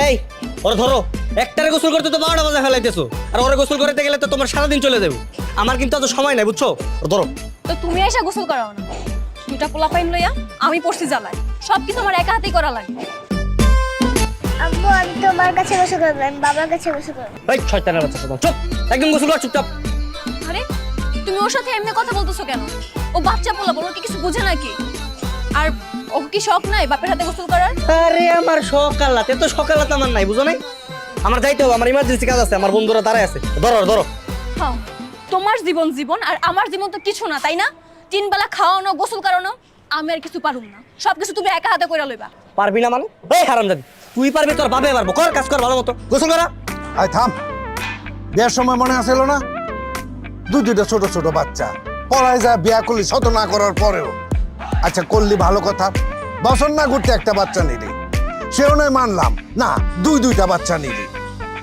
এই ওরা ধরো, একটারে গোসল করতে তো 12টা বাজে ফেলাইতেছো, আর ওরা গোসল করতে গেলে তো তোমার সারাদিন চলে যাবে। আমার কিন্তু অত সময় নাই, বুঝছো? ওরা ধরো। তো তুমি এসে গোসল করাও না, দুটা পোলা পাইন লইয়া আমি পড়ছি জ্বালাই, সব কিছু আমার একা হাতেই করা লাগে। আম্মু আমি তোমার কাছে বসে করবো, আমি বাবার কাছে বসে করবো। এই শয়তানের বাচ্চা, শয়তান, চুপ, একদম গোসল কর চুপচাপ। আরে তুমি ওর সাথে এমনি কথা বলতেছো কেন? ও বাচ্চা পোলা, বড় কি কিছু বুঝে নাকি? আর ও কি শখ নাই বাপের হাতে গোসল করার? আরে আমার সকালাতে, এত সকালাতে আমার নাই, বুঝো নাই? আমার যাইতে হবে, আমার ইমার্জেন্সি কাজ আছে, আমার বন্ধুরা দাঁড়ায় আছে। ধরো ধরো। হ্যাঁ, তোমার জীবন জীবন, আর আমার জীবন তো কিছু না, তাই না? 3 বেলা খাওয়ানো, গোসল করানো, আমি আর কিছু পারুম না, সবকিছু তুমি একা হাতে কইরা লইবা। পারবি না মানে? এই হারামজাদি, তুই পারবি, তোর বাপে পারবো। কর কাজ কর ভালো মতো, গোসল করা। আয় থাম, বিয়ের সময় মনে আসিল না দুইটা ছোট ছোট বাচ্চা পড়ায় যায়, বিয়া করলি শত না করার পরেও। আচ্ছা করলি ভালো কথা, বছর না ঘুরতে একটা বাচ্চা নিলি, সেও নয় মানলাম না, দুইটা বাচ্চা নিলি।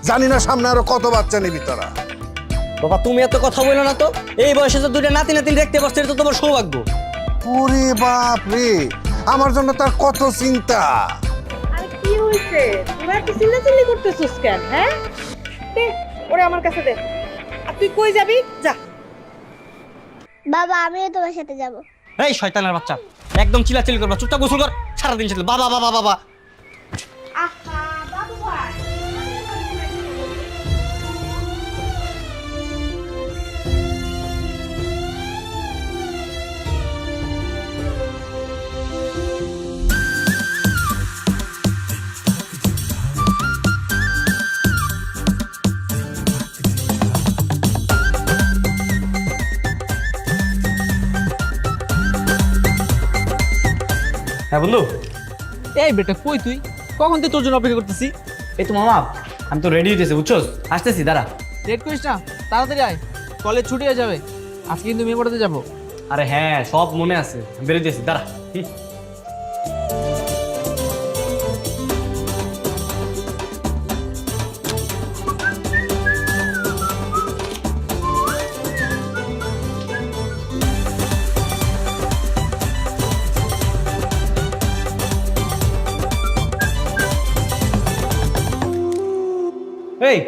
জানি না সামনে আরো কত বাচ্চা নিবি তোরা। বাবা তুমি এত কথা বলো না তো, এই বয়সে তো দুইটা নাতি নাতিন দেখতে পাচ্ছ, এটা তো তোমার সৌভাগ্য। ওরে বাপ রে, আমার জন্য তার কত চিন্তা। আরে কি হইছে? তোরা কি চিল্লাচিল্লি করতেছিস কেন? হ্যাঁ, দে ওরে আমার কাছে দে। আর তুই কই যাবি? যা। বাবা আমিও তোমার সাথে যাব। এই শয়তানের বাচ্চা, একদম চিল্লাচিল্লি করবা, চুপচাপ গোসল কর। সারাদিন ছিল বাবা বাবা বাবা। আহা বাবু ভাই, হ্যাঁ বন্ধু। এই বেটা কই তুই? কখন তুই তোর জন্য অপেক্ষা করতেছি। এই তো মামা, আমি তো রেডি হইতেছি, বুঝছো? আসতেছি, দাঁড়া। লেট করিস না, তাড়াতাড়ি আয়, কলেজ ছুটি হয়ে যাবে। আজকে কিন্তু মেয়ে পড়াতে যাবো। আরে হ্যাঁ, সব মনে আছে, আমি বেরোতেছি, দাঁড়া। এই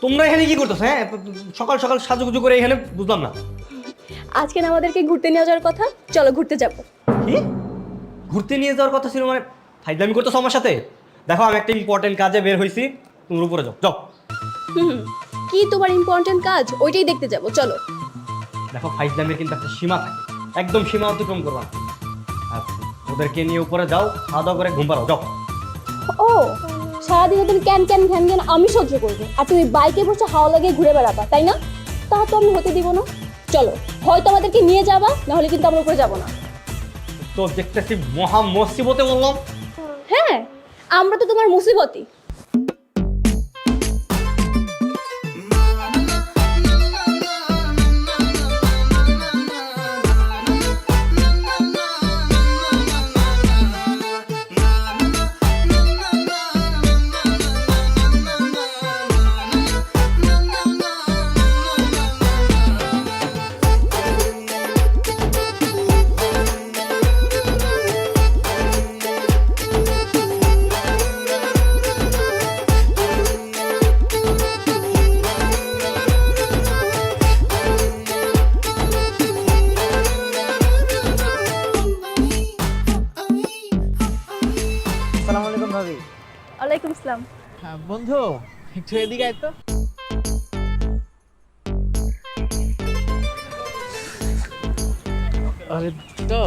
তোমরা এখানে কি করতেছো? হ্যাঁ, সকাল সকাল সাজুগুজু করে এখানে, বুঝলাম না। আজকে না আমাদেরকে ঘুরতে নিয়ে যাওয়ার কথা, চলো ঘুরতে যাবো। কি ঘুরতে নিয়ে যাওয়ার কথা ছিল? মানে ফাইজলামি করতেছো আমার সাথে? দেখো আমি একটা ইম্পর্টেন্ট কাজে বের হয়েছি, তুমি উপরে যাও যাও। কি তোমার ইম্পর্টেন্ট কাজ? ওইটাই দেখতে যাবো, চলো। দেখো ফাইজলামির কিন্তু একটা সীমা থাকে, একদম সীমা অতিক্রম করবা না। আর ওদেরকে নিয়ে উপরে যাও, খাওয়া দাওয়া করে ঘুম পাড়াও, যাও। ও সারাদিনে তুমি ক্যান ক্যান ঘ্যান ঘ্যান আমি সহ্য করবো, আর তুমি বাইকে বসে হাওয়া লাগিয়ে ঘুরে বেড়াবা, তাই না? তা তো আমি হতে দিব না। চলো, হয়তো আমাদেরকে নিয়ে যাবা, নাহলে কিন্তু আমরা উপরে যাবো না। তো দেখতেছি মহা মুসিবতে বললাম। হ্যাঁ, আমরা তো তোমার মুসিবতই। আসসালামু আলাইকুম ভাবি। ওয়ালাইকুম আসসালাম। হ্যাঁ বন্ধু, একটু এদিকে আয় তো। আরে তো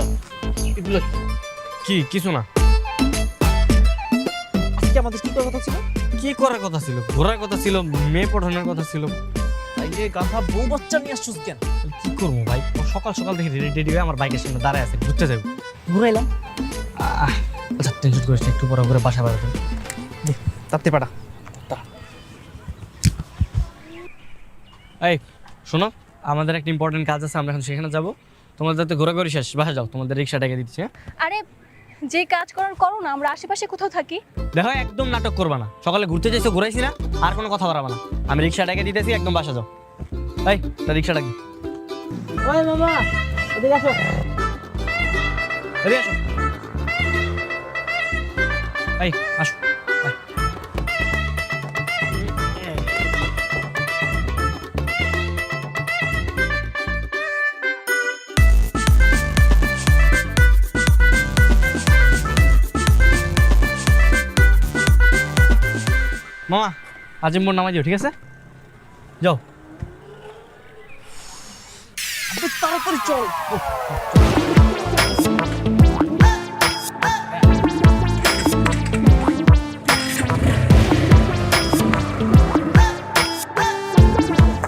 এগুলো কি কিছু না। আজকে আমাদের কি করার কথা ছিল? কি করার কথা ছিল? ঘোরার কথা ছিল, মেয়ে পড়ানোর কথা ছিল। এই যে গাধা বউ বাচ্চা নিয়ে আসছিস কেন? কি করবো ভাই, ও সকাল সকাল দেখে রেডি হয়ে আমার বাইকের সামনে দাঁড়ায় আছে, ঘুরতে যাবো। ঘুরাইলাম। আচ্ছা টেনশন করিস না, একটু পরে করে বাসা বাড়াতে তাতে পারা। এই শোনো, আমাদের একটা ইম্পর্টেন্ট কাজ আছে, আমরা এখন সেখানে যাবো। তোমাদের যাতে ঘোরাঘুরি শেষ, বাসা যাও, তোমাদের রিক্সা ডেকে দিচ্ছি। হ্যাঁ আরে যে কাজ করার করো না, আমরা আশেপাশে কোথাও থাকি। দেখো একদম নাটক করবা না, সকালে ঘুরতে চাইছো, ঘুরাইছি না, আর কোনো কথা বাড়াবা না। আমি রিক্সা ডেকে দিতেছি, একদম বাসা যাও। এই রিক্সা ডাকি। ওই মামা এদিকে আসো। এদিকে আসো। এই আসো, মামা আজিম্বর নামাই দিও, ঠিক আছে? যাও। তাড়াতাড়ি চল।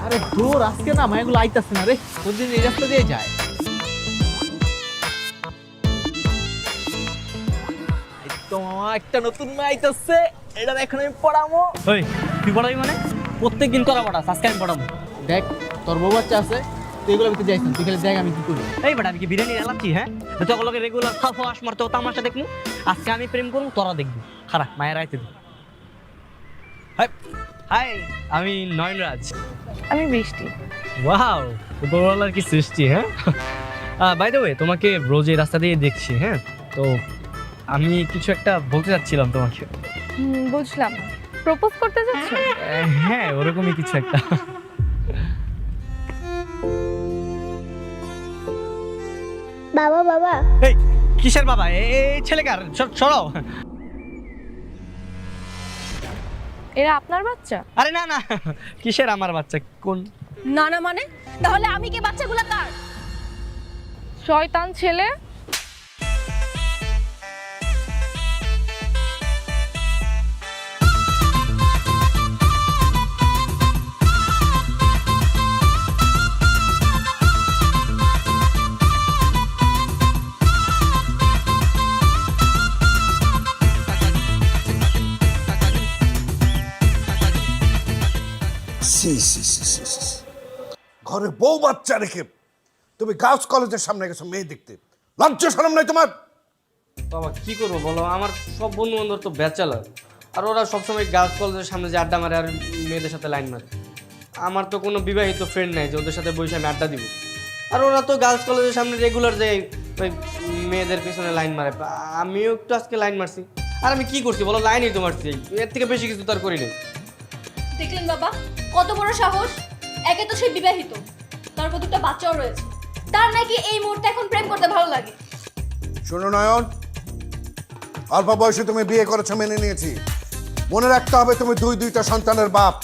আরে দূর, আজকে না মায়াগুলো আইতাছে না রে, প্রতিদিন এই রাস্তা দিয়ে যায়। এই তো মামা একটা নতুন মায়া আইতাছে, এটা এখন আমি পড়ামো। ওই তুই পড়াবি মানে? প্রত্যেকদিন তোরা পড়াস, আজকে আমি পড়াবো। দেখ তোর বউ বাচ্চা আছে, তুই এগুলো ভিতরে যাইস না, তুই খালি দেখ আমি কি করি। এই বেটা আমি কি বিরিয়ানি এলাচ্ছি? হ্যাঁ, তোকে রেগুলার ফাঁস মারতে তামাশা দেখবো। আজকে আমি প্রেম করবো, তোরা দেখবি। খারাপ মায়ের আইতে দি। হাই, আমি নয়নরাজ। আমি বৃষ্টি। ওয়াও, উপরওয়ালার কি সৃষ্টি। হ্যাঁ, বাই দ্য ওয়ে, তোমাকে রোজ এই রাস্তা দিয়ে দেখছি। হ্যাঁ, তো আমি কিছু একটা বলতে চাচ্ছিলাম তোমাকে। বুঝলাম, প্রপোজ করতে যাচ্ছ? হ্যাঁ, ওরকমই কিছু একটা। বাবা বাবা এই কিসের বাবা? এই ছেলেকার সরাও। এরা আপনার বাচ্চা? আরে না না, কিসের আমার বাচ্চা? কোন না না মানে? তাহলে আমি কি বাচ্চাগুলো কার? শয়তান ছেলে। সি সি সি সি সি। ঘরে বউ বাচ্চা রেখে তুমি গার্লস কলেজের সামনে গেছো মেয়ে দেখতে, লজ্জা শরম নাই তোমার? বাবা কি করবো বলো, আমার সব বন্ধু বান্ধব তো ব্যাচেলার, আর ওরা সবসময় গার্লস কলেজের সামনে যে আড্ডা মারে আর মেয়েদের সাথে লাইন মারে। আমার তো কোনো বিবাহিত ফ্রেন্ড নাই যে ওদের সাথে বসে আমি আড্ডা দিব। আর ওরা তো গার্লস কলেজের সামনে রেগুলার যে ওই মেয়েদের পিছনে লাইন মারে। আমিও একটু আজকে লাইন মারছি। আর আমি কি করছি বলো, লাইনই তো মারছি, এর থেকে বেশি কিছু তো আর করি নাই। দেখলেন বাবা, কত বড় সাহস! একে তো সে বিবাহিত, তারপর দুটো বাচ্চাও রয়েছে, তার নাকি এই মুহূর্তে এখন প্রেম করতে ভালো লাগে। শোনো নয়ন, অল্প বয়সে তুমি বিয়ে করেছো মেনে নিয়েছি, মনে রাখতে হবে তুমি দুইটা সন্তানের বাপ।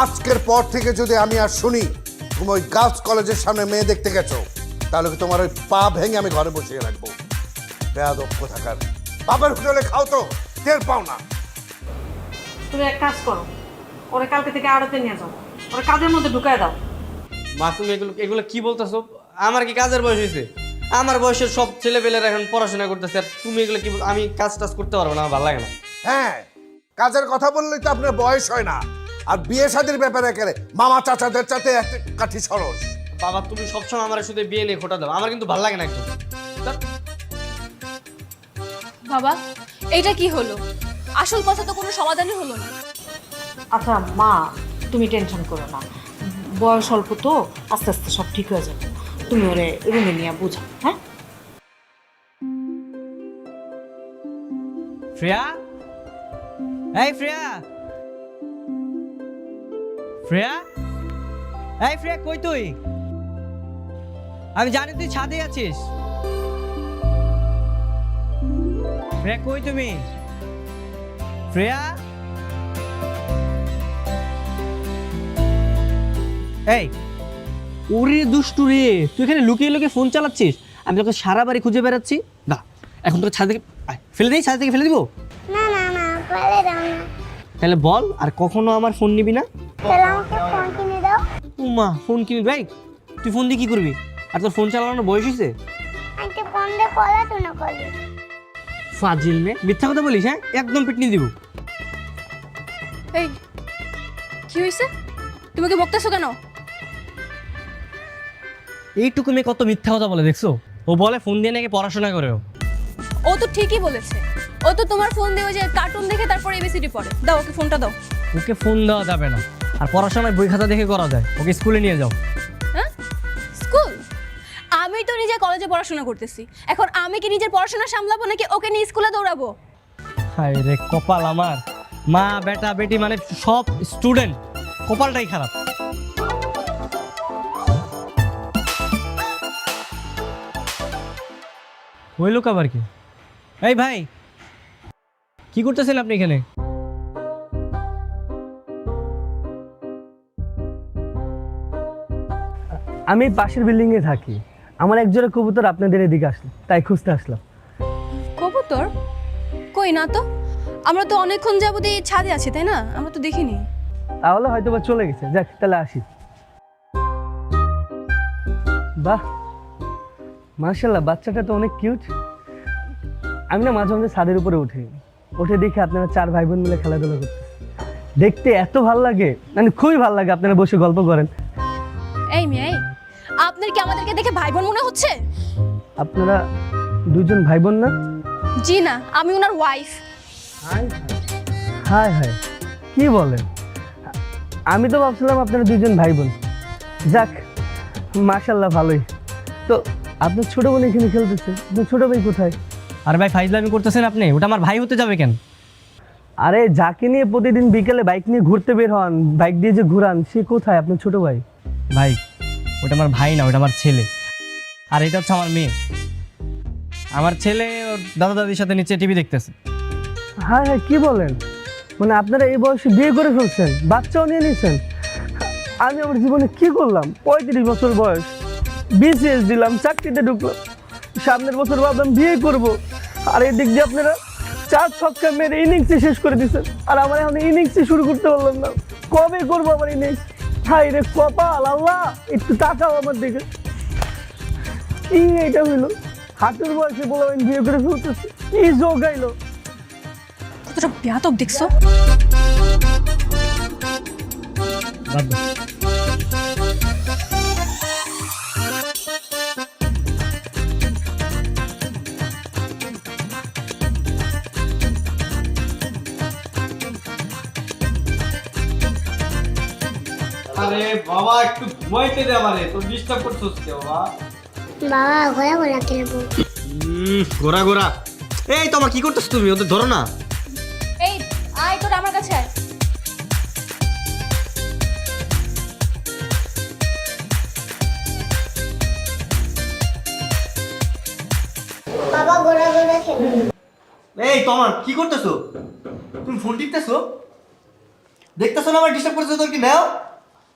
আজকের পর থেকে যদি আমি আর শুনি তুমি ওই গার্লস কলেজের সামনে মেয়ে দেখতে গেছো, তাহলে কি তোমার ওই পা ভেঙে আমি ঘরে বসিয়ে রাখবো। বেয়াদব কোথাকার, বাপের হোটেলে খাও তো টের পাও না। তুমি এক কাজ করো, ওরা কালকে থেকে আড়তে নিয়ে যাও, ওরা কাজের মধ্যে ঢুকায় দাও। মা তুমি এগুলো কি বলতেছো? আমার কি কাজের বয়স হয়েছে? আমার বয়সের সব ছেলেপেলেরা এখন পড়াশোনা করতেছে, আর তুমি এগুলো কি আমি কাজ টাজ করতে পারবো না, আমার ভালো লাগে না। হ্যাঁ, কাজের কথা বললেই তো আপনার বয়স হয় না, আর বিয়ে শাদীর ব্যাপারে করে মামা চাচাদের চাতে এক কাঠি সরস। বাবা তুমি সবসময় আমার শুধু বিয়ে নিয়ে খোটা দাও, আমার কিন্তু ভালো লাগে না একদম। বাবা, এইটা কি হলো? আসল কথা তো কোনো সমাধানই হলো না। আচ্ছা মা, তুমি টেনশন করো না, বয়স অল্প তো, আস্তে আস্তে সব ঠিক হয়ে যাবে। তুমি ওরে রুমে নিয়ে বুঝাও। হ্যাঁ, শ্রেয়া, এই শ্রেয়া, শ্রেয়া, এই শ্রেয়া কই তুই? আমি জানি তুই ছাদে আছিস। শ্রেয়া কই তুমি? শ্রেয়া, এই ওরে দুষ্টু রে, তুই এখানে লুকিয়ে লুকিয়ে ফোন চালাচ্ছিস, আমি তোকে সারা বাড়ি খুঁজে বেড়াচ্ছি। না এখন তোকে ছাদ থেকে ফেলে দিই, ছাদ থেকে ফেলে দিব? না না না ফেলে দাও না, তাহলে বল, আর কখনো আমার ফোন নিবি না? তাহলে আমাকে ফোন কিনে দাও। উমা ফোন কিনবি? ভাই তুই ফোন দিয়ে কি করবি? আর তোর ফোন চালানোর বয়স হয়েছে? আন্টি ফোন দিয়ে পড়াশোনা করবে। ফাজিল মে, মিথ্যা কথা বলিস? হ্যাঁ, একদম পিটনি দিব। এই কি হয়েছে? তুমি কি বকতেছো কেন? এইটুকু মেয়ে কত মিথ্যা কথা বলে দেখছো? ও বলে ফোন দিয়ে নাকি পড়াশোনা করেও। ও তো ঠিকই বলেছে, ও তো তোমার ফোন দিয়ে ওই যে কার্টুন দেখে তারপর এবিসিডি পড়ে। দাও ওকে ফোনটা দাও। ওকে ফোন দেওয়া যাবে না, আর পড়াশোনায় বই খাতা দেখে করা যায়। ওকে স্কুলে নিয়ে যাও। হ্যাঁ, স্কুল? আমি তো নিজে কলেজে পড়াশোনা করতেছি, এখন আমি কি নিজের পড়াশোনা সামলাবো নাকি ওকে নিয়ে স্কুলে দৌড়াবো? হায় রে কপাল আমার, মা বেটা বেটি মানে সব স্টুডেন্ট, কপালটাই খারাপ। ওই লোক আবার কি? এই ভাই, কি করতেছেন আপনি এখানে? আমি পাশের বিল্ডিংয়ে থাকি। আমার একজোড়া কবুতর আপনাদের এদিকে আসলো, তাই খুঁজতে আসলাম। কবুতর কই না তো, আমরা তো অনেকক্ষণ যাবত এই ছাদে আছি তাই না, আমরা তো দেখিনি। তাহলে হয়তো বা চলে গেছে। যাক, তাহলে আসি। বাহ, মার্শাল্লাহ, বাচ্চাটা তো অনেক কিউট। আমি না মাঝে মাঝে ছাদের উপরে উঠে দেখি আপনারা 4 ভাই বোন মিলে খেলাধুলা করতেছে। দেখতে এত ভালো লাগে, মানে খুবই ভালো লাগে। আপনারা বসে গল্প করেন। এই মেয়ে, আপনার কি আমাদেরকে দেখে ভাই বোন মনে হচ্ছে? আপনারা 2জন ভাই বোন না? জি না, আমি ওনার ওয়াইফ। হায় হায়, কি বলেন? আমি তো ভাবছিলাম আপনারা 2জন ভাই বোন। যাক, মাশাল্লাহ, ভালোই। তো আপনার ছোট বোন এখানে খেলতেছে, আপনার ছোট ভাই কোথায়? আর ভাই ফাইজলামি করতেছেন আপনি, ওটা আমার ভাই হতে যাবে কেন? আরে যাকে নিয়ে প্রতিদিন বিকেলে বাইক নিয়ে ঘুরতে বের হন, বাইক দিয়ে যে ঘুরান, সে কোথায়? আপনার ছোট ভাই? ভাই ওটা আমার ভাই না, ওটা আমার ছেলে। আর এটা হচ্ছে আমার মেয়ে। আমার ছেলে ওর দাদা দাদির সাথে নিচে টিভি দেখতেছে। হ্যাঁ হ্যাঁ, কি বলেন? মানে আপনারা এই বয়সে বিয়ে করে ফেলছেন, বাচ্চাও নিয়ে নিয়েছেন। আমি আমার জীবনে কি করলাম? 35 বছর বয়স, BCS দিলাম, চাকরিতে ঢুকলাম, সামনের বছর ভাবলাম বিয়ে করব। আর এই দিক দিয়ে আপনারা 4 ছক্কা মেরে ইনিংসে শেষ করে দিচ্ছেন। আর আমার এখন ইনিংসই শুরু করতে পারলাম না। কবে করবো আমার ইনিংস? হাই রে কপাল, আল্লাহ একটু তাকাও আমার দিকে। কি এটা হইলো? হাঁটুর বয়সে বলে আমি বিয়ে করে ফেলতেছি, কি জোগাইলো? কতটা ব্যাতব দেখছো? আরে বাবা, একটু ঘুমাইতে দে আমারে, তোর ডিস্টার্ব করছিস কে বাবা? বাবা ঘোরা ঘোরা খেলবো। ঘোরা ঘোরা। এই তোমার কি করতেছ তুমি? ওদের ধরো না। এই আয়, তোর আমার কাছে আয়। বাবা ঘোরা ঘোরা খেলবো। এই তোমার কি করতেছো? তুমি ফোন টিপতেছো? দেখতেছো না আমার ডিস্টার্ব করতেছো? তোর কি নাও?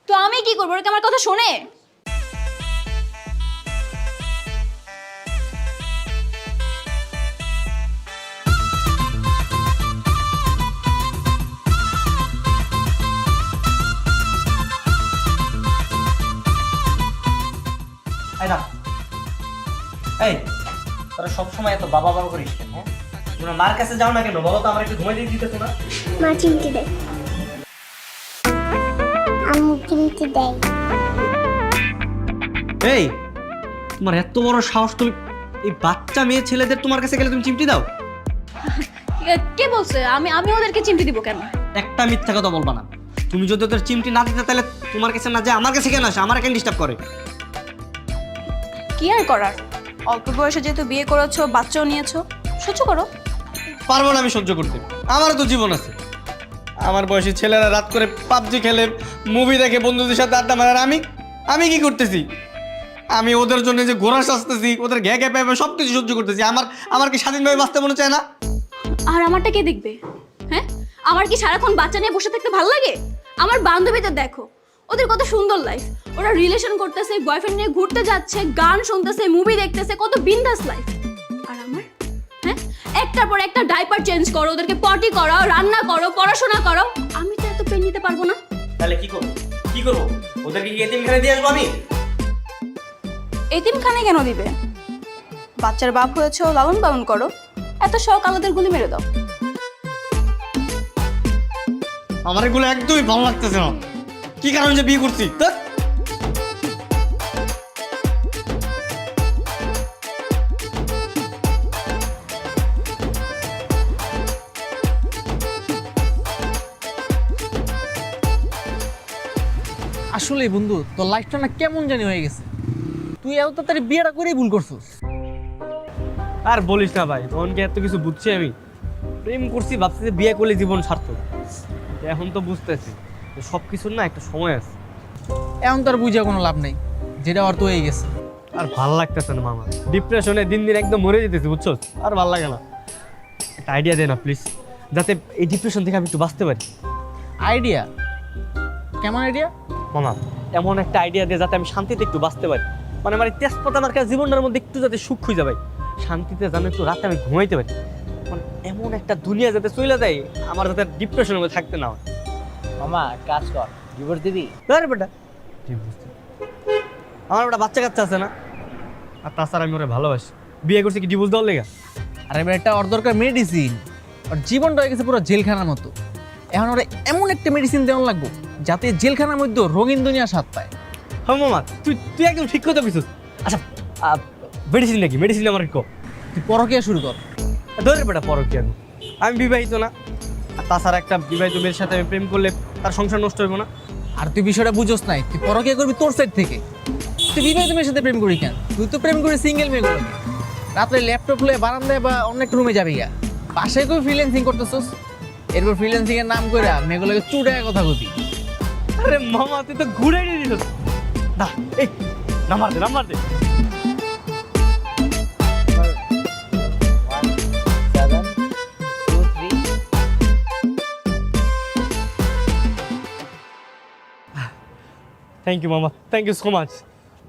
তো আমি কি করবো? ওরা কি আমার কথা শোনে? এই না, এই তোরা সবসময় এত বাবা বাবা করিস কেন? হ্যাঁ, তোমরা মার কাছে যাও না কেন? বলো তো, আমার একটু ঘুমাই দিয়ে দিতেছো না? মা চিমটি দেয়, আম্মু চিমটি দেয়। এই তোমার এত বড় সাহস, তুমি এই বাচ্চা মেয়ে ছেলেদের তোমার কাছে গেলে তুমি চিমটি দাও? কে বলছে? আমি ওদেরকে চিমটি দিব কেন? একটা মিথ্যা কথা বলবা না। তুমি যদি ওদের চিমটি না দিতে, তাহলে তোমার কাছে না যায় আমার কাছে কেন আসে? আমার কেন ডিস্টার্ব করে? কি আর করার, অল্প বয়সে যেহেতু বিয়ে করেছো, বাচ্চাও নিয়েছো, সহ্য করো। পারবো না আমি সহ্য করতে, আমারও তো জীবন আছে। আমার বয়সী ছেলেরা রাত করে পাবজি খেলে, মুভি দেখে, বন্ধুদের সাথে আড্ডা মারে। আর আমি কি করতেছি? আমি ওদের জন্য যে ঘোড়া সাজতেছি, ওদের ঘ্যা ঘ্যা পাইবে সব কিছু সহ্য করতেছি। আমার কি স্বাধীনভাবে বাঁচতে মনে চায় না? আর আমারটা কে দেখবে? হ্যাঁ, আমার কি সারাক্ষণ বাচ্চা নিয়ে বসে থাকতে ভালো লাগে? আমার বান্ধবীদের দেখো, ওদের কত সুন্দর লাইফ। ওরা রিলেশন করতেছে, বয়ফ্রেন্ড নিয়ে ঘুরতে যাচ্ছে, গান শুনতেছে, মুভি দেখতেছে, কত বিন্দাস লাইফ। আর আমার, হ্যাঁ, একটার পর একটা ডাইপার চেঞ্জ করো, ওদেরকে পটি করাও, রান্না করো, পড়াশোনা করো। আমি তো এত পেন নিতে পারবো না। তাহলে কি করবো? ওদেরকে কি এতিমখানায় দিয়ে আসবো আমি? এতিমখানে কেন দিবে? বাচ্চার বাপ হয়েছে, লালন পালন করো। এত শখ আলাদের গুলি মেরে দাও। আমার এগুলো একদমই ভালো লাগতেছে না। কি কারণে যে বিয়ে করছি? আসলে বন্ধু, তোর লাইফটা না কেমন জানি হয়ে গেছে। তুই এত তাড়াতাড়ি বিয়েটা করেই ভুল করছিস। আর বলিস না ভাই, তখনকে এত কিছু বুঝছি আমি। প্রেম করছি, ভাবছি যে বিয়ে করলে জীবন সার্থক। এখন তো বুঝতেছি সব কিছুর না একটা সময় আছে। এখন তো আর বুঝে কোনো লাভ নেই, যেটা আর তো হয়ে গেছে। আর ভাল লাগতেছে না মামা, ডিপ্রেশনে দিন দিন একদম মরে যেতেছি, বুঝছো? আর ভাল লাগে না। একটা আইডিয়া দে না প্লিজ, যাতে এই ডিপ্রেশন থেকে আমি একটু বাঁচতে পারি। আইডিয়া? কেমন আইডিয়া? মামা এমন একটা আইডিয়া দিয়ে যাতে আমি শান্তিতে একটু বাঁচতে পারি, মানে আমার এই তেজপাতা আমার কাছে জীবনটার মধ্যে একটু যাতে সুখ খুঁজে পাই, শান্তিতে যেন একটু রাতে আমি ঘুমাইতে পারি, মানে এমন একটা দুনিয়া যাতে চলে যায় আমার যাতে ডিপ্রেশনের মধ্যে থাকতে না হয়। মামা কাজ কর, ডিভোর্স দিবি? আরে বেটা আমার একটা বাচ্চা কাচ্চা আছে না, আর তাছাড়া আমি ওরা ভালোবাসি, বিয়ে করছি কি ডিভোর্স দেওয়ার লেগা? আরে এটা ওর দরকার মেডিসিন, ওর জীবনটা হয়ে গেছে পুরো জেলখানার মতো। এখন ওরা এমন একটা মেডিসিন দেওয়ার লাগবো যাতে জেলখানার মধ্যে রঙিন দুনিয়া স্বাদ পায়। হ্যাঁ মামা, তুই একদম ঠিক কথা বলছিস। আচ্ছা মেডিসিন নাকি? মেডিসিন আমার কো, তুই পরকিয়া শুরু কর। ধরে বেটা পরো কি আমি বিবাহিত না, আর তাছাড়া একটা বিবাহিত মেয়ের সাথে আমি প্রেম করলে তার সংসার নষ্ট হইব না? আর তুই বিষয়টা বুঝোস নাই, তুই পরকিয়া করবি তোর সাইড থেকে। তুই বিবাহিত মেয়ের সাথে প্রেম করি কেন? তুই তো প্রেম করি সিঙ্গেল মেয়েগুলো। রাত্রে ল্যাপটপ লয়ে বারান্দায় বা অন্য একটা রুমে যাবি গা, বাসায় কই ফ্রিল্যান্সিং করতেছস, এরপর ফ্রিল্যান্সিং এর নাম করে মেয়েগুলোকে চুড়ায় কথা কবি। আরে মামা তুই তো ঘুরে নিয়ে দিস না। এই নাম্বার দে, নাম্বার দে। 7 2 3 থ্যাংক ইউ মামা, থ্যাংক ইউ সো মাচ।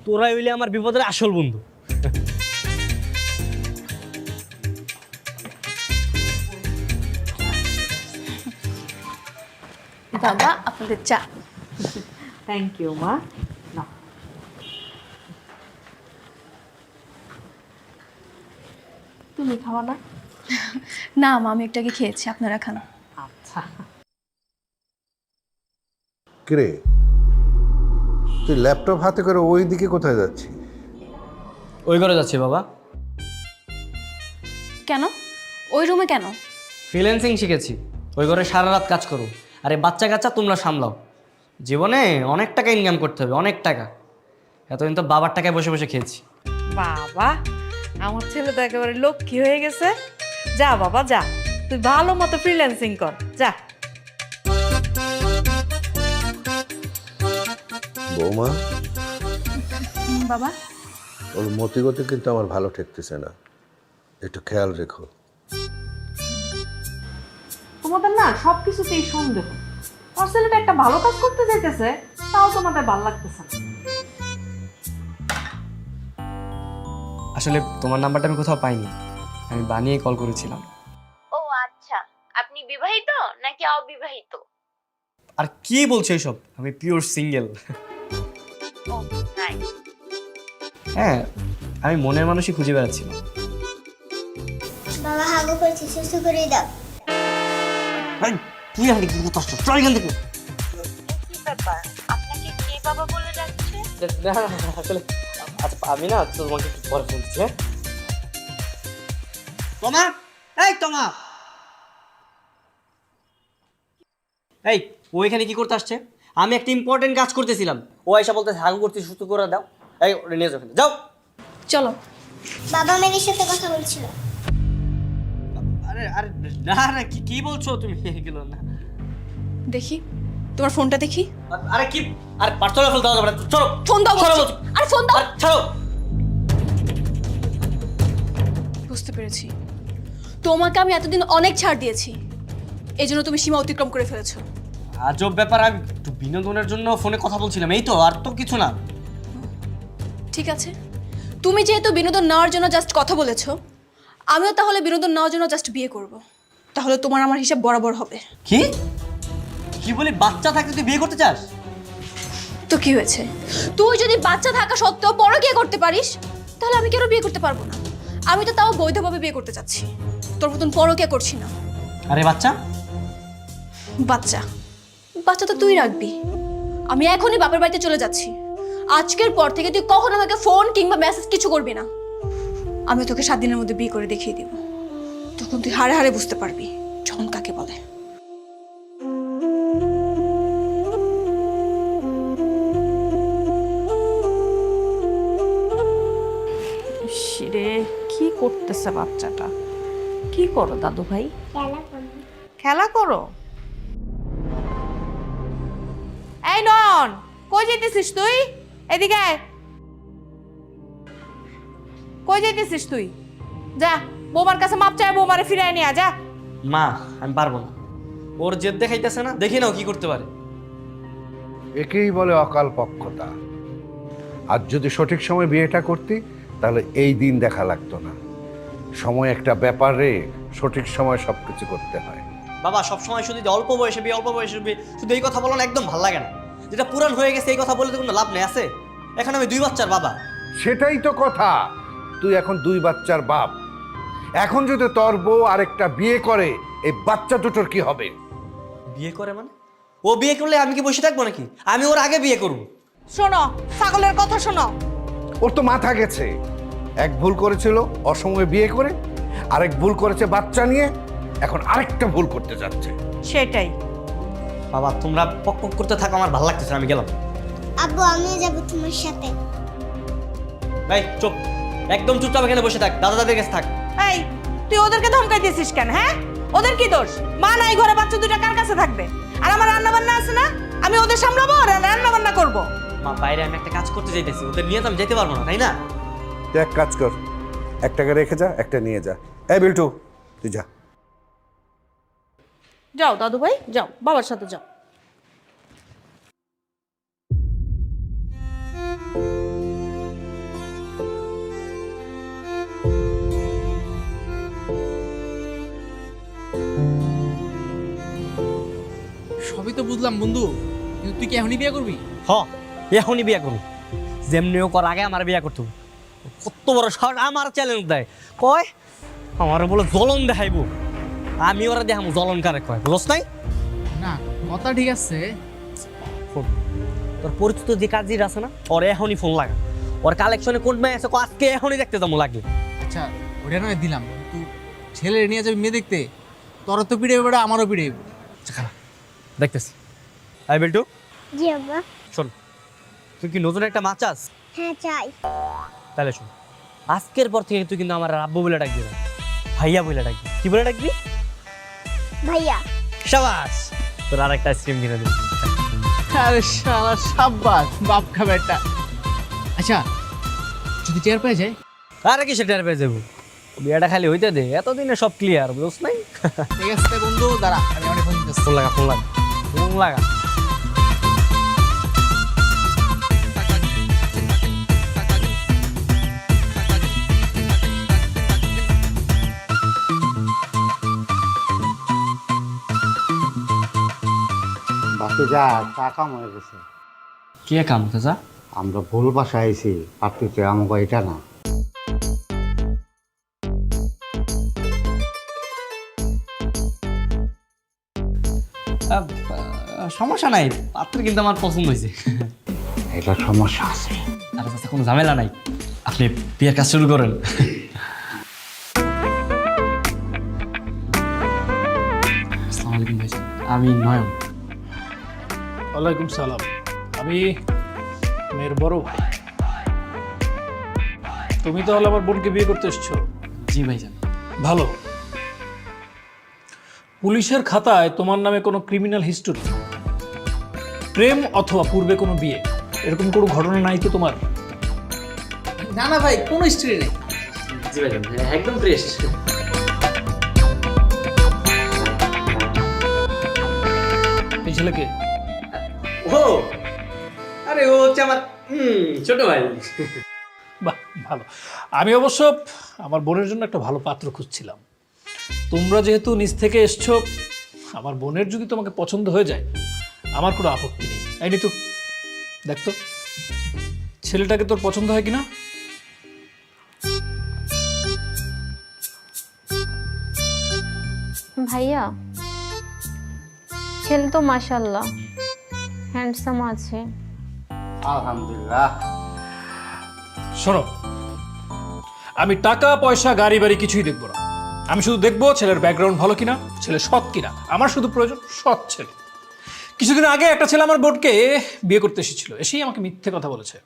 তোরাই হইলে আমার বিপদের আসল বন্ধু। বাবা আপনাদের চা। থ্যাংক ইউ মা। তুমি খাওয়া না? না মা, আমি একটাকে খেয়েছি, আপনারা খান। আচ্ছা। কিরে, তুই ল্যাপটপ হাতে করে ওই দিকে কোথায় যাচ্ছিস? ওই ঘরে যাচ্ছি বাবা। কেন? ওই রুমে কেন? ফ্রিল্যান্সিং শিখেছি, ওই ঘরে সারা রাত কাজ করো। আরে বাচ্চা কাচ্চা তোমরা সামলাও, জীবনে অনেক টাকা ইনকাম করতে হবে, অনেক টাকা। এতদিন তো বাবার টাকায় বসে বসে খেয়েছি। বাবা, আমার ছেলে তো একেবারে লক্ষ্মী হয়ে গেছে। যা বাবা যা, তুই ভালো মতো ফ্রিল্যান্সিং কর, যা। বৌমা, বাবা ওর মতিগতি কিন্তু আমার ভালো ঠেকতেছে না, একটু খেয়াল রেখো। তোমাদের না সবকিছুতেই সন্দেহ। আমার ছেলেটা একটা ভালো কাজ করতে যাইতেছে, তাও তোমাদের ভালো লাগতেছে না। আসলে তোমার নাম্বারটা আমি কোথাও পাইনি, আমি বানিয়ে কল করেছিলাম। ও আচ্ছা, আপনি বিবাহিত নাকি অবিবাহিত? আর কি বলছো এইসব? আমি পিওর সিঙ্গেল। ও নাইস। হ্যাঁ, আমি মনের মানুষই খুঁজে বেড়াচ্ছিলাম। বাবা হাগু করছি, সুসু করে দাও। তুই এখান থেকে কি করছিস? চল এখান থেকে। কি ব্যাপার, আপনাকে কে বাবা বলে ডাকছে? আসলে আচ্ছা আমি না তোমাকে একটু পরে ফোন দিচ্ছি। হ্যাঁ তোমা, এই তোমা, এই ও এখানে কি করতে আসছে? আমি একটা ইম্পর্টেন্ট কাজ করতেছিলাম, ও আইসা বলতে হাগু করতে সুস্থ করে দাও। এই ওরে নিয়ে যাও, যাও। চলো। বাবা মেয়ের সাথে কথা বলছিল। আরে আরে না না, কি কি বলছো তুমি? এগুলো না। দেখি তোমার ফোনটা দেখি। আরে কি, আরে পার্সোনাল ফোন দাও যাবে না, চলো ফোন দাও ছাড়ো বলছি। বলছি। আরে ফোন দাও। আরে ছাড়ো। বুঝতে পেরেছি, তোমাকে আমি এতদিন অনেক ছাড় দিয়েছি, এই জন্য তুমি সীমা অতিক্রম করে ফেলেছো। আজব ব্যাপার, আমি একটু বিনোদনের জন্য ফোনে কথা বলছিলাম, এই তো, আর তো কিছু না। ঠিক আছে, তুমি যেহেতু বিনোদন নেওয়ার জন্য জাস্ট কথা বলেছো, আমিও তাহলে বিনোদন নেওয়ার জন্য জাস্ট বিয়ে করব। তাহলে তোমার আমার হিসাব বরাবর হবে। কি কি বলি, বাচ্চা থাকতে তুই বিয়ে করতে চাস? তো কি হয়েছে? তুই যদি বাচ্চা থাকা সত্ত্বেও পরকীয়া করতে পারিস, তাহলে আমি কেন বিয়ে করতে পারবো না? আমি তো তাও বৈধভাবে বিয়ে করতে চাচ্ছি, তোর মতন পরকীয়া করছি না। আরে বাচ্চা, বাচ্চা বাচ্চা তো তুই রাখবি। আমি এখনই বাপের বাড়িতে চলে যাচ্ছি। আজকের পর থেকে তুই কখনো আমাকে ফোন কিংবা মেসেজ কিছু করবি না। আমি তোকে 7 দিনের মধ্যে বিয়ে করে দেখিয়ে দিব, তখন তুই হাড়ে হাড়ে বুঝতে পারবি জন কাকে বলে। রে কি করতেছে বাচ্চাটা? কি করো দাদু ভাই? খেলা করো? এই নন, কই যেতেছিস তুই? এদিকে আয়। কই যেতেছিস তুই? যা বৌমার কাছে মাপ চাই, বৌমারে ফিরায় নিয়ে যা। মা আমি পারবো না, ওর জেদ দেখাইতেছে না, দেখি নাও কি করতে পারে। একেই বলে অকাল পক্ষতা। আর যদি সঠিক সময় বিয়েটা করতি তাহলে এই দিন দেখা লাগতো না। সময় একটা ব্যাপারে সঠিক সময় সবকিছু করতে হয়। বাবা সবসময় শুধু যে অল্প বয়সে বিয়ে অল্প বয়সে বিয়ে শুধু এই কথা বলো না, একদম ভালো লাগে না। যেটা পুরান হয়ে গেছে এই কথা বলে তো কোনো লাভ নেই আছে। এখন আমি 2 বাচ্চার বাবা। সেটাই তো কথা, তুই এখন 2 বাচ্চার বাপ। এখন যদি তোর বউ আরেকটা বিয়ে করে এই বাচ্চা দুটোর কি হবে? বিয়ে করে মানে? ও বিয়ে করলে আমি কি বসে থাকবো নাকি? আমি ওর আগে বিয়ে করবো। শোনো, ছাগলের কথা শোনো। ওর তো মাথা গেছে। এক ভুল করেছিল অসময়ে বিয়ে করে, আরেক ভুল করেছে বাচ্চা নিয়ে, এখন আরেকটা ভুল করতে যাচ্ছে। সেটাই। বাবা তোমরা পক পক করতে থাকো, আমার ভালো লাগতেছে না, আমি গেলাম। আব্বু আমিও যাবো তোমার সাথে। ভাই চুপ, একদম চুপচাপ এখানে বসে থাক, দাদা দাদির কাছে থাক। এই তুই ওদেরকে ধমকাই দিয়েছিস কেন? হ্যাঁ, ওদের কি দোষ? মা নাই ঘরে, বাচ্চা দুইটা কার কাছে থাকবে? আর আমার রান্না বান্না আছে না, আমি ওদের সামলাবো আর রান্না বান্না করবো। মা বাইরে আমি একটা কাজ করতে যাইতেছি, ওদের নিয়ে তো আমি যেতে পারবো না, তাই না? তুই এক কাজ কর, একটাকে রেখে যা, একটা নিয়ে যা। এই বিল্টু তুই যা। যাও দাদু ভাই, যাও বাবার সাথে যাও। সবই তো বুঝলাম বন্ধু, কিন্তু তুই কি এখনই বিয়ে করবি? হ, এখনই বিয়ে করবো। যেমনি হোক ওর আগে আমার বিয়ে করতে হবে। কত বড় সাহস, আমার চ্যালেঞ্জ দেয়, কয় আমার বলে জ্বলন দেখাইবো। আমি ওরা দেখাবো জ্বলন কারে কয়, বুঝছ নাই? না, কথা ঠিক আছে। তোর পরিচিত যে কাজীর আছে না, ওর এখনই ফোন লাগা। ওর কালেকশনে কোন মেয়ে আছে, আজকে এখনই দেখতে যাবো লাগে। আচ্ছা ওটা নয় দিলাম, তুই ছেলে নিয়ে যাবি মেয়ে দেখতে, তোর তো পিড়ে বেড়া, আমারও পিড়ে। দেখতেছি। আই বিল্টু জি আব্বা। শোন, তুই কি নতুন একটা মাছ চাস? হ্যাঁ চাই। তাহলে শোন, আজকের পর থেকে তুই কিন্তু আমার আব্বু বলে ডাকবি না, ভাইয়া বলে ডাকবি। কি বলে ডাকবি? ভাইয়া। শাবাশ, তোর আর একটা আইসক্রিম কিনে দিবি। আরে শালা সাব্বাস, বাপ খাবে একটা। আচ্ছা যদি টের পেয়ে যায়? আরে কি সেটা পেয়ে যাবো, বিয়েটা খালি হইতে দে, এতদিনে সব ক্লিয়ার, বুঝছ নাই? ঠিক আছে বন্ধু, দাঁড়া আমি অনেক ফোন দিতেছি। ফোন লাগা, ফোন লাগা, ফোন লাগা। বাকি যা তা কাম হয়ে গেছে। কে কাম চাচা? আমরা ভুল বাসায় আইছি, পার্টিতে আমাকে এটা না। সমস্যা নাই, পাত্র কিন্তু আমার পছন্দ হয়েছে। এটা সমস্যা আছে। আরে চাচা কোনো ঝামেলা নাই, আপনি বিয়ের কাজ শুরু করেন। আসসালামু আলাইকুম ভাইজান, আমি নয়ন। ওয়ালাইকুম সালাম। আমি মেয়ের বড় ভাই। তুমি তাহলে আমার বোনকে বিয়ে করতে এসছো? জি ভাইজান। ভালো। পুলিশের খাতায় তোমার নামে কোনো ক্রিমিনাল হিস্টোরি, প্রেম অথবা পূর্বে কোনো বিয়ে, এরকম কোনো ঘটনা নাই তো তোমার? না না ভাই, কোনো হিস্ট্রি নেই। জি ভাইজান, একদম ফ্রেশ। এই ছেলেকে? ও আরে ও হচ্ছে আমার ছোট ভাই। বাহ ভালো। আমি অবশ্য আমার বোনের জন্য একটা ভালো পাত্র খুঁজছিলাম। তোমরা যেহেতু নিজ থেকে এসছো, আমার বোনের যদি তোমাকে পছন্দ হয়ে যায় আমার কোনো আপত্তি নেই। এই নিতু দেখ তো ছেলেটাকে তোর পছন্দ হয় কিনা। ভাইয়া, ছেলে তো মাশাআল্লাহ হ্যান্ডসাম আছে। আলহামদুলিল্লাহ। শোনো, আমি টাকা পয়সা গাড়ি বাড়ি কিছুই দেখবো না। আমি শুধু দেখবো ছেলের ব্যাকগ্রাউন্ড ভালো কিনা, ছেলে সৎ কিনা। আমার শুধু প্রয়োজন সৎ ছেলে। কিছুদিন আগে একটা ছেলে আমার বোনকে বিয়ে করতে এসেছিল, এসেই আমাকে মিথ্যে কথা বলেছে।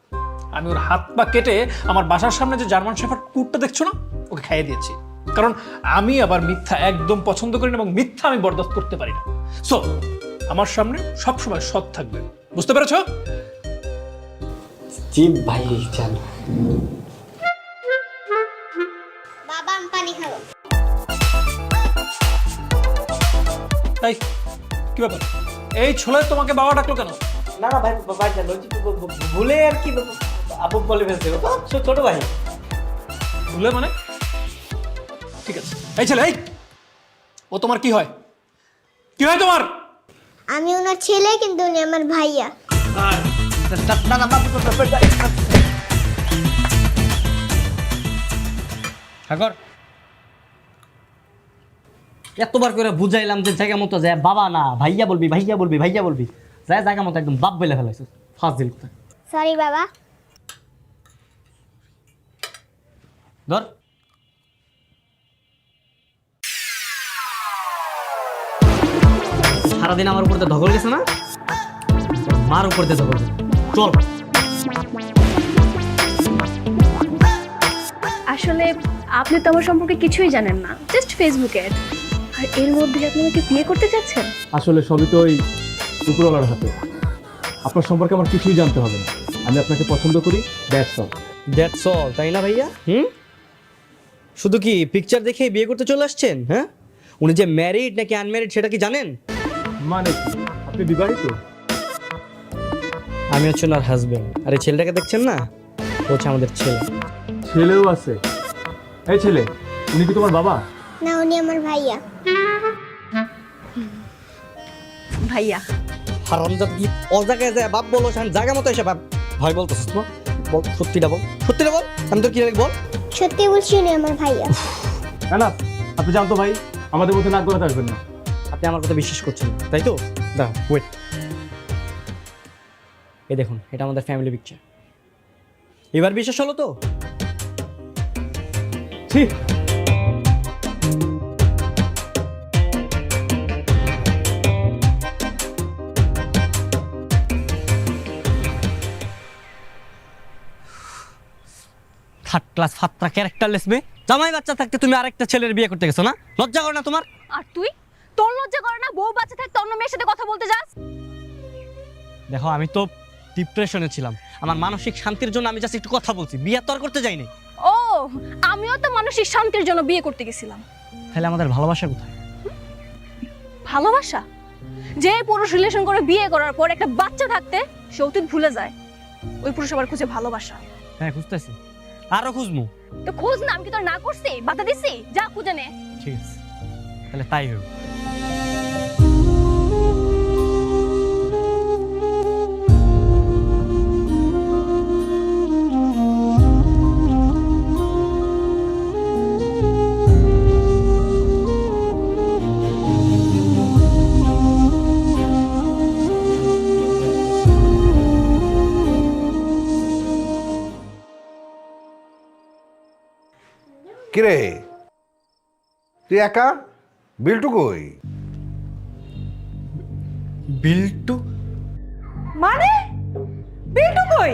আমি ওর হাত পা কেটে আমার বাসার সামনে যে জার্মান শেফার্ড কুকুরটা দেখছো না, ওকে খাইয়ে দিয়েছি। কারণ আমি আবার মিথ্যা একদম পছন্দ করি না এবং মিথ্যা আমি বরদাস্ত করতে পারি না। সো আমার সামনে সবসময় সৎ থাকবে, বুঝতে পেরেছো? জি ভাই জান। বাবা আমি পানি খাবো। তাই কি ব্যাপার, এই ছোলায় তোমাকে বাবা ডাকলো কেন? না না ভাই ভাই জানো ভুলে আর কি আপু বলে ফেলছে ও তো ছোট ভাই। ভুলে মানে? ঠিক আছে, এই ছেলে এই, ও তোমার কি হয়? কি হয় তোমার? আমি ওনার ছেলে, কিন্তু উনি আমার ভাইয়া। না না ঠাকুর এতবার করে বুঝাইলাম যে জায়গা মতো যায় বাবা না ভাইয়া বলবি ভাইয়া বলবি ভাইয়া বলবি, যায় জায়গা মতো একদম বাপ বলে ফেলাইছিস। ফার্স্ট দিল কোথায় সরি বাবা। ধর সারাদিন আমার উপর ধকল গেছে না, মার উপর দিয়ে ধকল গেছে। চল আসলে আপনি তো আমার সম্পর্কে কিছুই জানেন না, জাস্ট ফেসবুকে অ্যাড। আর এর মধ্যে আপনি আমাকে বিয়ে করতে চাচ্ছেন? আসলে সবই তো ওই উপরওয়ালার হাতে। আপনার সম্পর্কে আমার কিছুই জানতে হবে না, আমি আপনাকে পছন্দ করি, দ্যাটস অল। দ্যাটস অল, তাই না ভাইয়া? শুধু কি পিকচার দেখে বিয়ে করতে চলে আসছেন? হ্যাঁ, উনি যে ম্যারিড নাকি আনম্যারিড সেটা কি জানেন? মানে কি, আপনি বিবাহিত? আমি হচ্ছে ওনার হাজবেন্ড, আর এই ছেলেটাকে দেখছেন না, ও হচ্ছে আমাদের ছেলে। ছেলেও আছে? এই ছেলে, উনি কি তোমার বাবা? না, উনি আমার ভাইয়া। ভাইয়া হারামজাদ কি অজায়গায় যায় বাপ বলো, জায়গা মতো এসে বাপ ভয় বলতেছিস না? বল সত্যিটা বল, সত্যিটা বল, আমি তোর কি লাগে বল। সত্যি বলছি, উনি আমার ভাইয়া। না না, আপনি জানতো ভাই, আমাদের মধ্যে নাক গলাতে আসবেন না। আপনি আমার কথা বিশ্বাস করছেন না, তাই তো? দাঁড়া ওয়েট, এই দেখুন, এটা আমাদের ফ্যামিলি পিকচার। এবার বিশ্বাস হলো তো? ঠিক। থার্ড ক্লাস ফাত্রা ক্যারেক্টারলেস মেয়ে, জামাই বাচ্চা থাকতে তুমি আরেকটা ছেলের বিয়ে করতে গেছো না? লজ্জা করে না তোমার? আর তুই, তোর লজ্জা করে না বউ বাচ্চা থাকতে অন্য মেয়ের সাথে কথা বলতে যাস? দেখো, আমি তো ডিপ্রেশনে ছিলাম, আমার মানসিক শান্তির জন্য আমি জাস্ট একটু কথা বলছি, বিয়ে তো আর করতে যাইনি। ও, আমিও তো মানসিক শান্তির জন্য বিয়ে করতে গেছিলাম। তাহলে আমাদের ভালোবাসা কোথায়? ভালোবাসা? যে পুরুষ রিলেশন করে বিয়ে করার পর একটা বাচ্চা থাকতে সে অতীত ভুলে যায়, ওই পুরুষ আবার খুঁজে ভালোবাসা। হ্যাঁ খুঁজতেছি, আরো খুঁজবো। তো খোঁজ না, আমি কি তোর না করছি, বাধা দিছি? যা খুঁজে নে। ঠিক আছে, তাহলে তাই হোক। কিরে তুই একা? বিল্টু কই? বিল্টু মানে বিল্টু কই?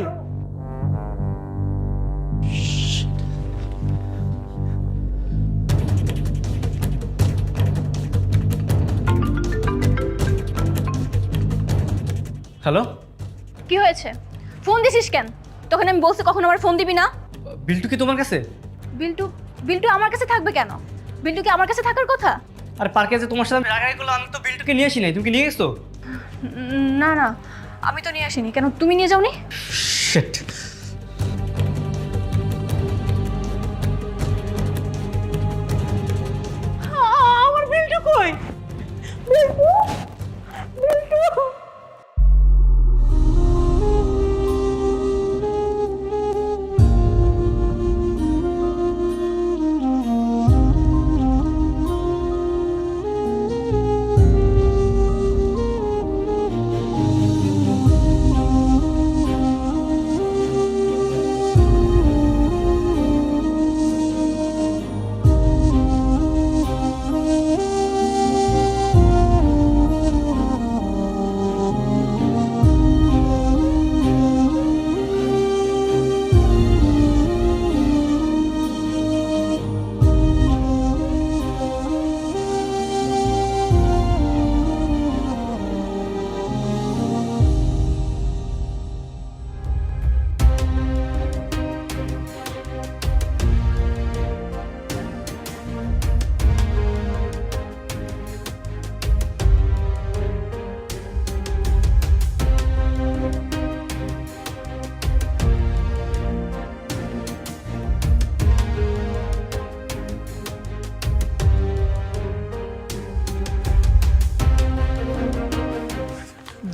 হ্যালো, কি হয়েছে? ফোন দিছিস কেন? তখন আমি বলছি কখন আমার ফোন দিবি না। বিল্টু কি তোমার কাছে? বিল্টু বিল্টু আমার কাছে থাকবে কেন? বিল্টু কি আমার কাছে থাকার কথা? আর পার্কে যে তোমার সাথে রাগারাগি করলো, আমি তো বিল্টুকে নিয়ে আসি নাই, তুমি কি নিয়ে গেছো? না না, আমি তো নিয়ে আসিনি। কেন, তুমি নিয়ে যাওনি? শিট, আমার বিল্টু কই? বিল্টু, বিল্টু।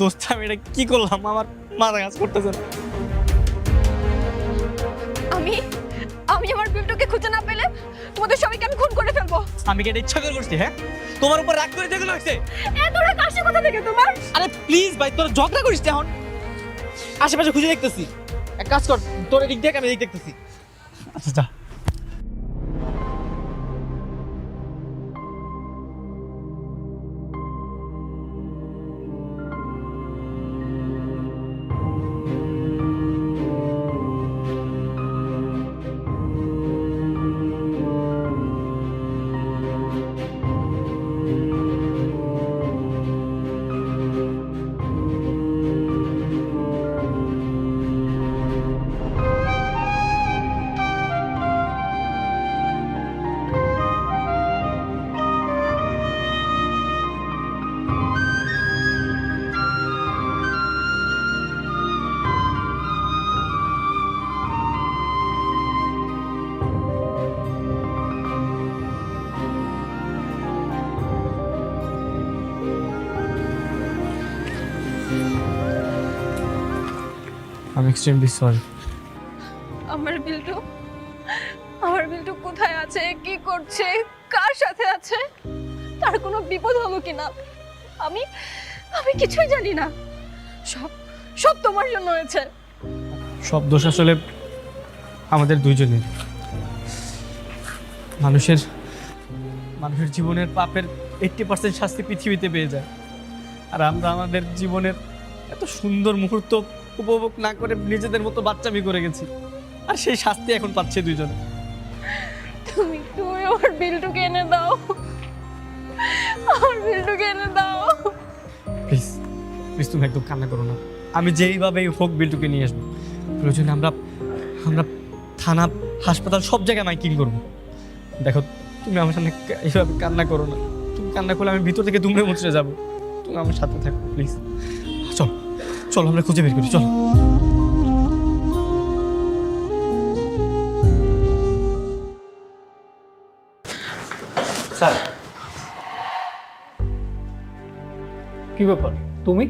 দোস্ত আমি এটা কি করলাম, আমার মাথা কাজ করতেছে না। আমি আমার বিল্টুকে খুঁজে না পেলে তোমাদের সবাইকে আমি খুন করে ফেলবো। আমি কি এটা ইচ্ছা করে করছি? হ্যাঁ, তোমার উপর রাগ করে যেগুলো হয়েছে। এত রাগ আসে কোথা থেকে তোমার? আরে প্লিজ ভাই, তোর ঝগড়া করিস না এখন। আশেপাশে খুঁজে দেখতেছি, এক কাজ কর, তোর এদিক দেখ, আমি এদিক দেখতেছি। আচ্ছা যা। আমি এক্সট্রিমলি সরি। আমার বিল্টু কোথায় আছে, কি করছে, কার সাথে আছে, তার কোনো বিপদ হলো কিনা আমি কিছুই জানি না। সব তোমার জন্য হয়েছে। সব দোষ আসলে আমাদের দুইজনের। মানুষের জীবনের পাপের 80% শাস্তি পৃথিবীতে পেয়ে যায়, আর আমরা আমাদের জীবনের এত সুন্দর মুহূর্ত উপভোগ না করে নিজেদের মতো বাচ্চামি করে গেছি, আর সেই শাস্তি এখন পাচ্ছে দুইজনে। তুমি আমার বিল্টুকে এনে দাও, আমার বিল্টুকে এনে দাও। প্লিজ প্লিজ তুমি একদম কান্না করো না। আমি যেইভাবেই হোক বিল্টুকে নিয়ে আসবো। প্রয়োজনে আমরা থানা, হাসপাতাল সব জায়গায় মাইকিং করবো। দেখো তুমি আমার সামনে এইভাবে কান্না করো না। তুমি কান্না করলে আমি ভিতর থেকে দুমড়ে মুচড়ে যাবো। তুমি আমার সাথে থাকো প্লিজ। চলো চলো আমরা খুঁজে বের করি, চলো। স্যার, কি ব্যাপার তুমি?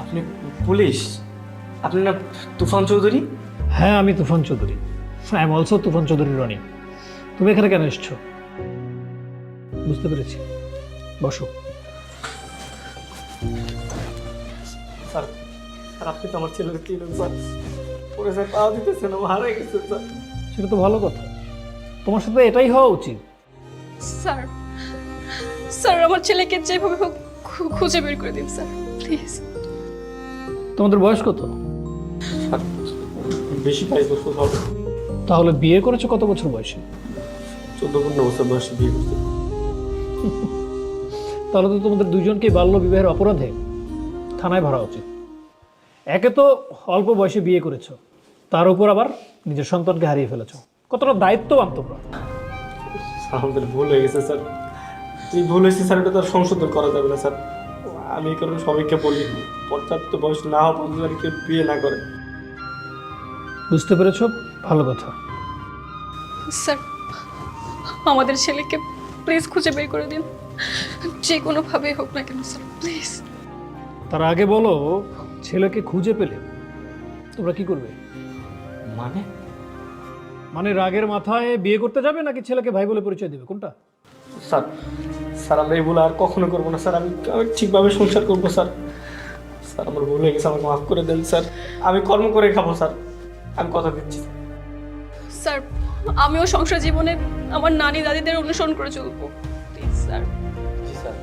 আপনি পুলিশ? আপনি না তুফান চৌধুরী? হ্যাঁ, আমি তুফান চৌধুরী। আই এম অলসো তুফান চৌধুরীর রনি। তুমি এখানে কেন এসছো? বুঝতে পেরেছি, বসো। স্যার, আপনি তো আমার ছেলেকে চিনেন স্যার। পরে স্যার পাওয়া দিতেছে না, হারাই গেছে স্যার। সেটা তো ভালো কথা, তোমার সাথে এটাই হওয়া উচিত। স্যার আমার ছেলেকে যেভাবে হোক খুঁজে বের করে দিন স্যার, প্লিজ। তোমাদের বয়স কত? বেশি 22 বছর হবে। তাহলে বিয়ে করেছো কত বছর বয়সে? 14-15 বছর বয়সে বিয়ে করতে। তাহলে তো তোমাদের দুজনকে বাল্য বিবাহের অপরাধে থানায় ভরা উচিত। একে তো অল্প বয়সে বিয়ে করেছো, তার উপর আবার নিজের সন্তানকে হারিয়ে ফেলেছো। কতটা দায়িত্ববান তোমরা। আমাদের ভুল হয়ে গেছে স্যার। এই ভুল হয়েছে স্যার, এটা তো আর সংশোধন করা যাবে না স্যার। আমি এই কারণে সবাইকে বলি, পর্যাপ্ত বয়স না হওয়া পর্যন্ত আর কেউ বিয়ে না করে। বুঝতে পেরেছো, ভালো কথা। স্যার আমাদের ছেলেকে প্লিজ খুঁজে বের করে দিন, যে কোনোভাবে হোক না কেন স্যার, প্লিজ। তার আগে বলো, ছেলেকে খুঁজে পেলে তোমরা কি করবে? মানে রাগের মাথায় বিয়ে করতে যাবে নাকি ছেলেকে ভাই বলে পরিচয় দেবে, কোনটা? স্যার আমরা এই ভুল আর কখনো করবো না স্যার। আমি ঠিকভাবে সংসার করবো স্যার। স্যার আমার ভুল হয়ে গেছে, আমাকে মাফ করে দেন স্যার। আমি কর্ম করে খাবো স্যার, আমি কথা দিচ্ছি স্যার। আমিও সংসার জীবনে আমার নানি দাদিদের অনুসরণ করে চলবো, প্লিজ স্যার। G sir.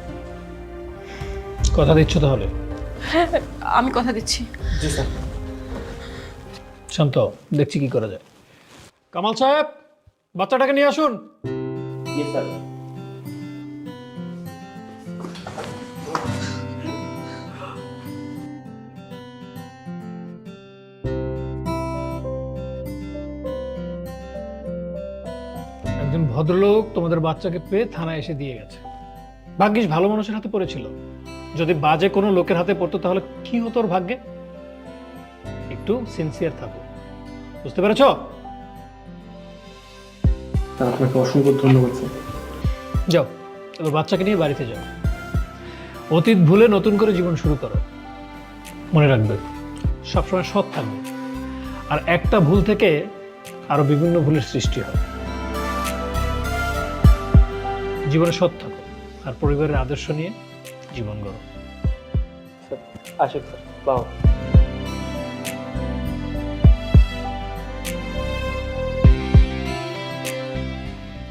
কথা দিচ্ছ তাহলে? হ্যাঁ আমি কথা দিচ্ছি। জি স্যার। শান্ত, দেখছি কি করা যায়। কামাল সাহেব, বাচ্চাটাকে নিয়ে আসুন। জি স্যার। একজন ভদ্রলোক তোমাদের বাচ্চাকে পেয়ে থানায় এসে দিয়ে গেছে। ভাগ্যিস ভালো মানুষের হাতে পড়েছিল, যদি বাজে কোনো লোকের হাতে পড়তো তাহলে কি হতো ওর ভাগ্যে। একটু সিনসিয়ার থাকো, বুঝতে পেরেছো? আপনাকে অসংখ্য ধন্যবাদ স্যার। যাও, এবার বাচ্চাকে নিয়ে বাড়িতে যাও। অতীত ভুলে নতুন করে জীবন শুরু করো। মনে রাখবে সবসময় সৎ থাকবে, আর একটা ভুল থেকে আরো বিভিন্ন ভুলের সৃষ্টি হয়। জীবনে সৎ থাকো আর পরিবারের আদর্শ নিয়ে জীবন গড়ো। আশিক স্যার, বাবা।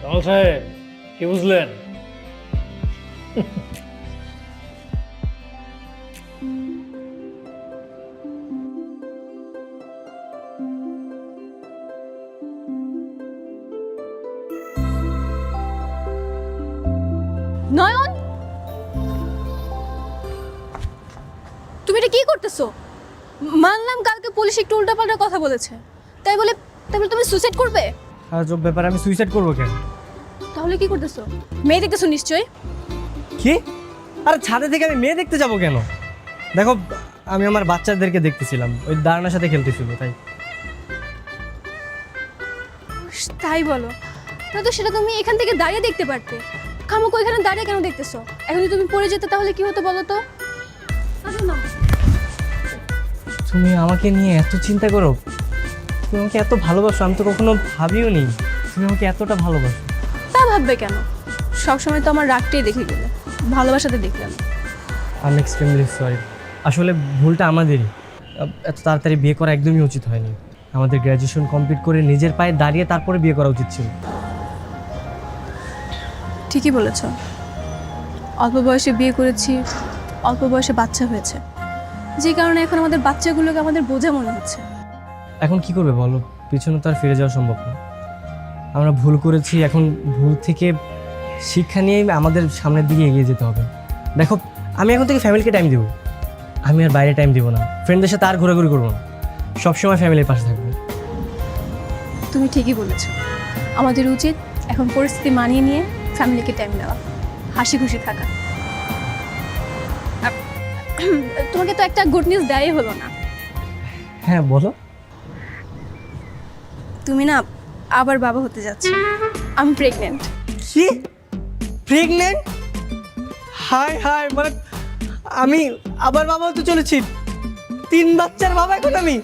কামাল সাহেব, কি বুঝলেন? নয়ন, তুমি এটা কি করতেছো? মানলাম কালকে পুলিশ একটু উল্টাপাল্টা কথা বলেছে, তাই বলে তুমি সুইসাইড করবে? আজব ব্যাপার, আমি সুইসাইড করবো কেন? তাহলে কি করতেছো? মেয়ে দেখতেছো নিশ্চয়ই। কি? আরে ছাদে থেকে আমি মেয়ে দেখতে যাব কেন? দেখো, আমি আমার বাচ্চাদেরকে দেখতেছিলাম, ওই দাঁড়ানোর সাথে খেলতেছিল তাই। তাই বলো? না তো সেটা তুমি এখান থেকে দাঁড়িয়ে দেখতে পারতে। খামোক ওইখানে দাঁড়িয়ে কেন দেখতেছো? এখন যদি তুমি পড়ে যেতে তাহলে কি হতো বলো তো? আসো না। তুমি আমাকে নিয়ে এত চিন্তা করো? তুমি আমাকে এত ভালোবাসো, আমি তো কখনো ভাবিও নি তুমি আমাকে এতটা ভালোবাসো। তা ভাববে কেন? সবসময় তো আমার রাগটাই দেখে গেলে, ভালোবাসাতে দেখলাম। I am extremely sorry. আসলে ভুলটা আমাদেরই। এত তাড়াতাড়ি বিয়ে করা একদমই উচিত হয়নি। আমাদের গ্র্যাজুয়েশন কমপ্লিট করে নিজের পায়ে দাঁড়িয়ে তারপরে বিয়ে করা উচিত ছিল। ঠিকই বলেছ। অল্প বয়সে বিয়ে করেছি, অল্প বয়সে বাচ্চা হয়েছে, যে কারণে এখন আমাদের বাচ্চাগুলোকে আমাদের বোঝা মনে হচ্ছে। এখন কি করবে বলো? পিছনে তো আর ফিরে যাওয়া সম্ভব না। আমরা ভুল করেছি, এখন ভুল থেকে শিক্ষা নিয়েই আমাদের সামনের দিকে এগিয়ে যেতে হবে। দেখো, আমি এখন থেকে ফ্যামিলিকে টাইম দেবো। আমি আর বাইরে টাইম দিব না, ফ্রেন্ডদের সাথে আর ঘোরাঘুরি করবো না, সবসময় ফ্যামিলির পাশে থাকবো। তুমি ঠিকই বলেছ। আমাদের উচিত এখন পরিস্থিতি মানিয়ে নিয়ে ফ্যামিলিকে টাইম দেওয়া, হাসি খুশি থাকা। তোমাকে তো একটা গুড নিউজ দেয়াই হলো না। হ্যাঁ বলো। তুমি না আবার বাবা হতে যাচ্ছ। আমি প্রেগনেন্ট। কি? প্রেগনেন্ট? হাই হাই, মানে আমি আবার বাবা হতে চলেছি। 3 বাচ্চার বাবা এখন আমি।